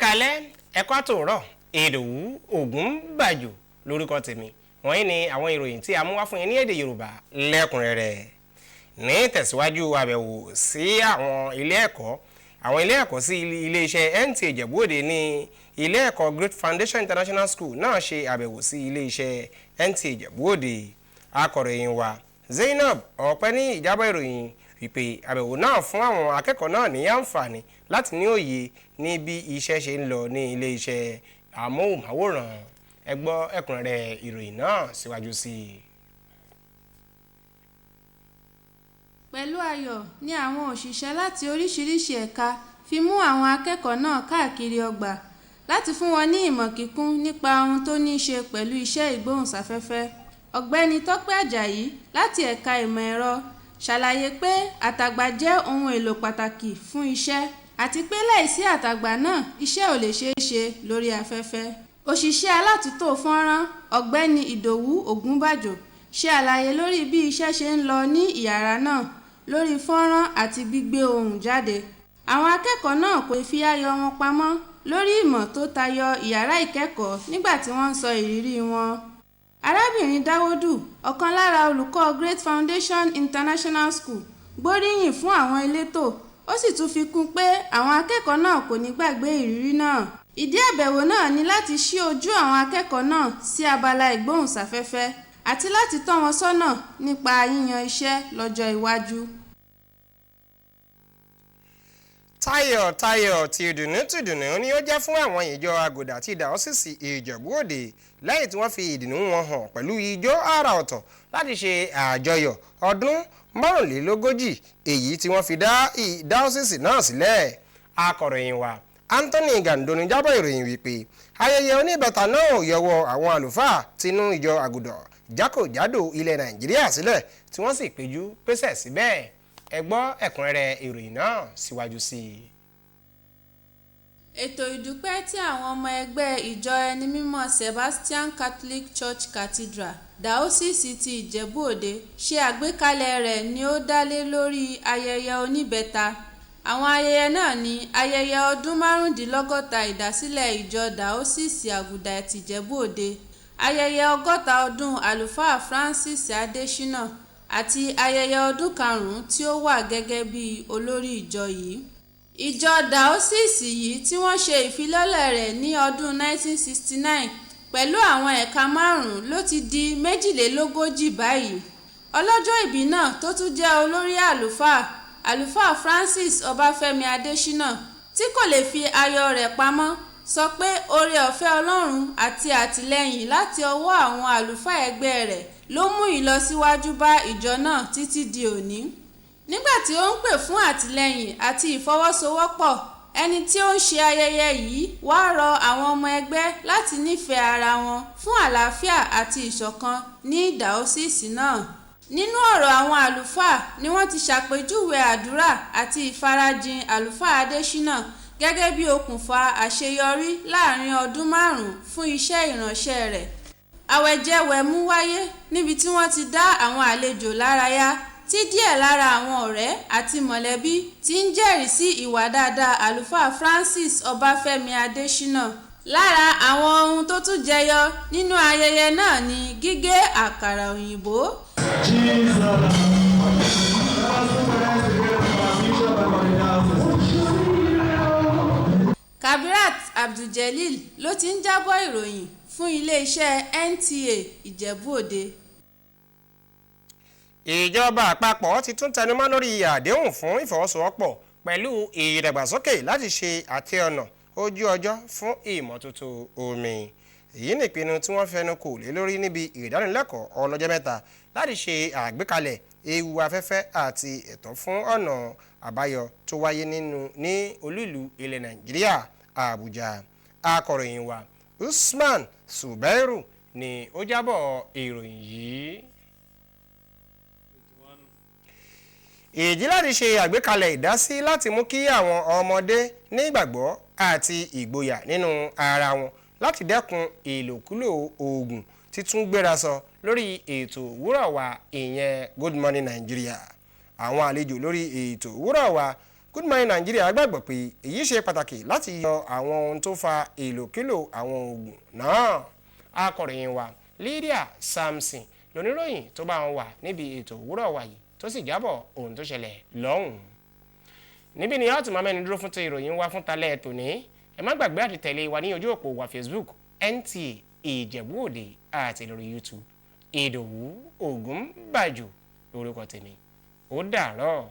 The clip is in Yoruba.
káalẹ́ ẹ̀kọ́ àtòrọ̀ Ìdòwú Ògúnbàjò lórúkọ tèmi. Wọ̀nyí ni àwọn ìròyìn tí a mú wá fún yín ní èdè Yorùbá lẹ́kùnrẹ́rẹ́. Ní tẹ̀síwájú àbẹ̀wò sí àwọn ilé ẹ̀kọ́ sí ilé iṣẹ́ NTA Ìjẹ̀bú-Òde ní ilé ẹ̀kọ́ Great Foundation International School náà ṣe àbẹ̀wò sí ilé iṣẹ́ NTA Ìjẹ̀bú-Òde. Akọ̀ròyìn wa Zainab Ọpẹ́ ní ìjábọ̀ ìròyìn wípé àbẹ̀wò náà fún àwọn akẹ́kọ̀ọ́ náà ní àǹfààní láti ní òye ní bí iṣẹ́ ṣe ń lọ ní ilé iṣẹ́ amóhùnmáwòrán. Ẹ gbọ́ ẹ̀kúnrẹ́rẹ́ ìròyìn náà síwájú sí i. Pẹ̀lú ayọ̀ ni àwọn òṣìṣẹ́ láti oríṣiríṣi ẹ̀ka fi mú àwọn akẹ́kọ̀ọ́ náà káàkiri ọgbà láti fún wọn ní ìmọ̀ kíkún nípa ohun tó ní í ṣe pẹ̀lú iṣẹ́ ìgbóhùnsáfẹ́fẹ́. Ọ̀gbẹ́ni Tọ́pẹ́ Àjàyí láti ẹ̀ka ìmọ̀ ẹ̀rọ ṣàlàyé pé àtàgbà jẹ́ ohun èlò pàtàkì fún iṣẹ́ àti pé láìsí àtàgbà náà iṣẹ́ ò lè ṣeé ṣe lórí afẹ́fẹ́. Òṣìṣẹ́ alátúntò fọ́nrán Ọ̀gbẹ́ni Ìdòwú Ògúnbàjò ṣe àlàyé lórí bí iṣẹ́ ṣe ń lọ ní ìyàrá náà lórí fọ́nrán àti gbígbé ohùn jáde. Àwọn akẹ́kọ̀ọ́ náà kò fi ayọ̀ wọn pamọ́ lórí ìmọ̀ tó tayọ ìyàrá ìkẹ́kọ̀ọ́ nígbà tí wọ́n ń sọ ìrírí wọn. Arábìnrin Dáwódù, ọ̀kan lára olùkọ́ Great Foundation International School, gbóríyìn fún àwọn elétò. Ó sì tún fi kún pé àwọn akẹ́kọ̀ọ́ náà kò ní gbàgbé ìrírí náà. Ìdí àbẹ̀wò náà ni láti ṣí ojú àwọn akẹ́kọ̀ọ́ náà sí abala ìgbóhùnsáfẹ́fẹ́ àti láti tọ́ wọn sọ́nà nípa yíyan iṣẹ́ lọ́jọ́ iwájú. Tayọ̀tayọ̀ tìdùnnú ni ó jẹ́ fún àwọn ìjọ Àgùdà àti Dàọ́sìsì Ìjẹ̀bú-Òde lẹ́yìn tí wọ́n fi ìdùnnú wọn hàn pẹ̀lú ijó àrà ọ̀tọ̀ láti ṣe àjọyọ̀ ọdún 45 èyí tí wọ́n fi dá Dàọ́sìsì náà sílẹ̀. Akọ̀ròyìn wa Anthony Gandoni jábọ̀ ìròyìn wípé ayẹyẹ oníbẹ̀ta náà yọwọ́ àwọn àlùfáà tinú ìjọ Àgùdà jákòjádò ilẹ̀ Nàìjíríà sílẹ̀ tí wọ́n sì péjú pésẹ̀ síbẹ̀. Ẹ gbọ́ ẹ̀kúnrẹ́rẹ́ ìròyìn náà síwájú sí i. Ètò ìdúpẹ́ tí àwọn ọmọ ẹgbẹ́ ìjọ ẹni mímọ́ Sebastian Catholic Church Cathedral Dàọ́sìsì ti Ìjẹ̀bú-Òde ṣe àgbékalẹ̀ rẹ̀ ni ó dá lé lórí ayẹyẹ oníbẹ̀ta. Àwọn ayẹyẹ náà ni ayẹyẹ ọdún 65 ìdásílẹ̀ ìjọ Dàọ́sìsì Àgùdà ti Ìjẹ̀bú-Òde, ayẹyẹ 60 ọdún àlùfáà Francis Adésínà àti ayẹyẹ ọdún 5 tí ó wà gẹ́gẹ́ bí olórí ìjọ yìí. Ìjọ Dàọ́sìsì yìí tí wọ́n ṣe ìfilọ́lẹ̀ rẹ̀ ní ọdún 1969 pẹ̀lú àwọn ẹ̀ka 5 ló ti di 42 báyìí. Ọlọ́jọ́ ìbí náà tó tún jẹ́ olórí àlùfáà Francis Ọbáfẹ́mi Adésínà tí kò lè fi ayọ̀ rẹ̀ pamọ́ sọ pé oore ọ̀fẹ́ Ọlọ́run àti àtìlẹ́yìn láti ọwọ́ àwọn àlùfáà ẹgbẹ́ rẹ̀ ló mú ìlọsíwájú bá ìjọ náà títí di òní. Nígbà tí ó ń pè fún àtìlẹ́yìn àti ìfọwọ́sowọ́pọ̀, ẹni tí ó ń ṣe ayẹyẹ yìí wá rọ àwọn ọmọ ẹgbẹ́ láti nífẹ̀ẹ́ ara wọn fún àlàáfíà àti ìṣọ̀kan ní Dàọ́sìsì náà. Nínú ọ̀rọ̀ àwọn àlùfáà ni wọ́n ti ṣàpèjúwe àdúrà àti ìfarajìn àlùfáà Adésínà gẹ́gẹ́ bí okùnfà àṣeyọrí láàrin ọdún 5 fún iṣẹ́ ìránṣẹ́ rẹ̀. Àwẹ̀jẹwẹ̀mu wáyé níbi tí wọ́n ti dá àwọn àlejò lárayá tí díẹ̀ lára àwọn ọ̀rẹ́ àti mọ̀lẹ́bí ti ń jẹ́rìí sí ìwà dáadáa àlùfáà Francis Ọbáfẹ́mi Adésínà. Lára àwọn ohun tó tún jẹyọ nínú ayẹyẹ náà ni gígé àkàrà òyìnbó. Kabirat Abdul-Jelil ló ti ń jábọ̀ ìròyìn fún iléeṣẹ́ NTA Ìjẹ̀bú-Òde. Ìjọba àpapọ̀ ti tún tẹnumọ́ lórí àdéhùn fún ìfọwọ́sowọ́pọ̀ pẹ̀lú ìdàgbàsókè láti ṣe àtẹ ọ̀nà ojú ọjọ́ fún ìmọ́tótó omi. Èyí ni ìpinnu tí wọ́n fẹnu kò lé lórí níbi ìdánilẹ́kọ̀ọ́ ọlọ́jọ́ mẹ́ta láti ṣe àgbékalẹ̀ ewu afẹ́fẹ́ àti ẹ̀tọ́ fún ọ̀nà àbáyọ tó wáyé ní olú ìlú ilẹ̀ Nàìjíríà Àbújá. Akọ̀ròyìn wa Usman Subairu ni ó jábọ̀ ìròyìn yìí. Èyí láti ṣe àgbékalẹ̀ ìdásí láti mú kí àwọn ọmọdé ní ìgbàgbọ́ àti ìgboyà nínú ara wọn láti dẹ́kun ìlòkulò oògùn títún gbéra sọ lórí ètò òwúrọ̀ wa ìyẹn Good Morning Nigeria. Àwọn àlejò lórí ètò òwúrọ̀ wa Good Morning Nigeria gbàgbọ́ pé èyí ṣe pàtàkì láti yọ àwọn ohun tó fa ìlòkílò àwọn oògùn náà. Akọ̀ròyìn wa Lydia Samson lóníròyìn tó bá wọn wà níbi ètò òwúrọ̀ wa yìí tó sì jábọ̀ ohun tó ṣẹlẹ̀ lọ́hùn. Níbi ni a ti máa mẹ́nu dúró fún ti ìròyìn wa fún talẹ́ tòní. Ẹ má gbàgbé àti tẹ̀lé wa ní ojú òpó wa Facebook NTA Ìjẹ̀bú Òde àti lórí YouTube Ìdòwú Ògúnbàjò lórúkọ tèmi. Ó dàárọ̀.